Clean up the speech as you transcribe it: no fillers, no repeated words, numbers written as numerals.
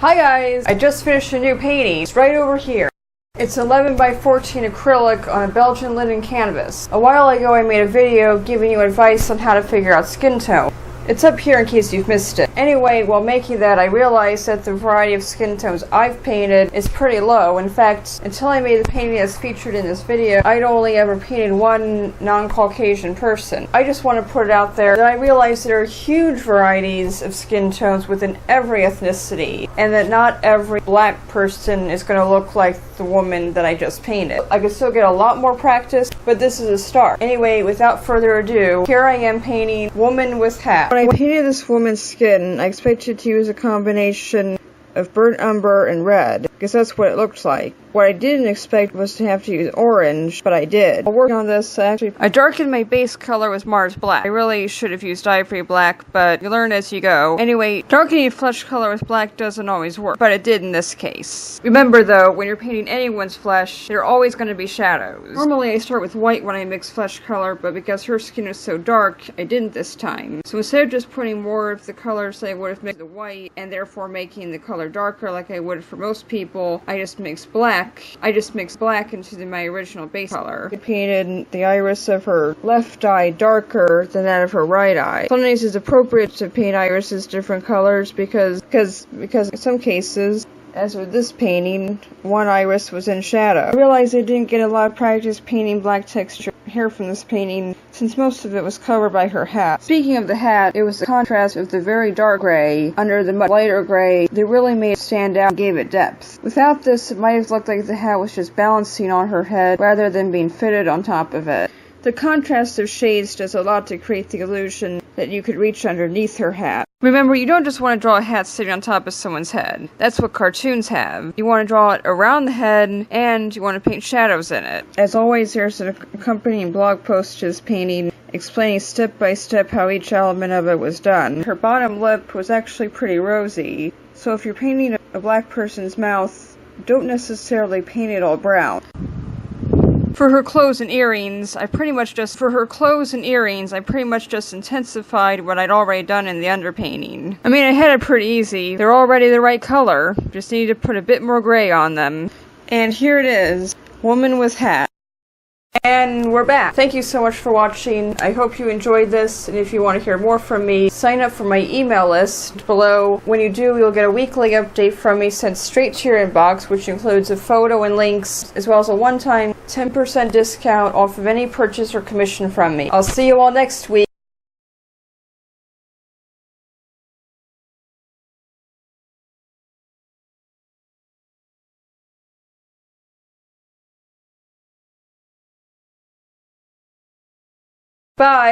Hi guys! I just finished a new painting. It's right over here. It's 11 by 14 acrylic on a Belgian linen canvas. A while ago I made a video giving you advice on how to figure out skin tone. It's up here in case you've missed it. Anyway, while making that I realized that the variety of skin tones I've painted is pretty low. In fact, until I made the painting that's featured in this video, I'd only ever painted one non-Caucasian person. I just want to put it out there that I realize there are huge varieties of skin tones within every ethnicity, and that not every black person is going to look like the woman that I just painted. I could still get a lot more practice, but this is a start. Anyway, without further ado, here I am painting Woman with Hat. When I painted this woman's skin, I expected to use a combination of burnt umber and red, because that's what it looked like. What I didn't expect was to have to use orange, but I did. While working on this, I darkened my base color with Mars Black. I really should have used Ivory Black, but you learn as you go. Anyway, darkening flesh color with black doesn't always work, but it did in this case. Remember though, when you're painting anyone's flesh, there are always going to be shadows. Normally I start with white when I mix flesh color, but because her skin is so dark, I didn't this time. So instead of just putting more of the colors I would have mixed the white, and therefore making the color darker like I would for most people, I just mixed black. I just mixed black into my original base color. I painted the iris of her left eye darker than that of her right eye. Sometimes it's appropriate to paint irises different colors because in some cases, as with this painting, one iris was in shadow. I realized I didn't get a lot of practice painting black texture hair from this painting, since most of it was covered by her hat. Speaking of the hat, it was the contrast of the very dark gray under the much lighter gray that really made it stand out and gave it depth. Without this, it might have looked like the hat was just balancing on her head rather than being fitted on top of it. The contrast of shades does a lot to create the illusion that you could reach underneath her hat. Remember, you don't just want to draw a hat sitting on top of someone's head. That's what cartoons have. You want to draw it around the head, and you want to paint shadows in it. As always, there's an accompanying blog post to this painting explaining step by step how each element of it was done. Her bottom lip was actually pretty rosy, so if you're painting a black person's mouth, don't necessarily paint it all brown. For her clothes and earrings, I pretty much just intensified what I'd already done in the underpainting. I mean, I had it pretty easy. They're already the right color. Just need to put a bit more gray on them. And here it is, Woman with Hat. And we're back. Thank you so much for watching. I hope you enjoyed this, and if you want to hear more from me, sign up for my email list below. When you do, you'll get a weekly update from me sent straight to your inbox, which includes a photo and links, as well as a one-time 10% discount off of any purchase or commission from me. I'll see you all next week. Bye!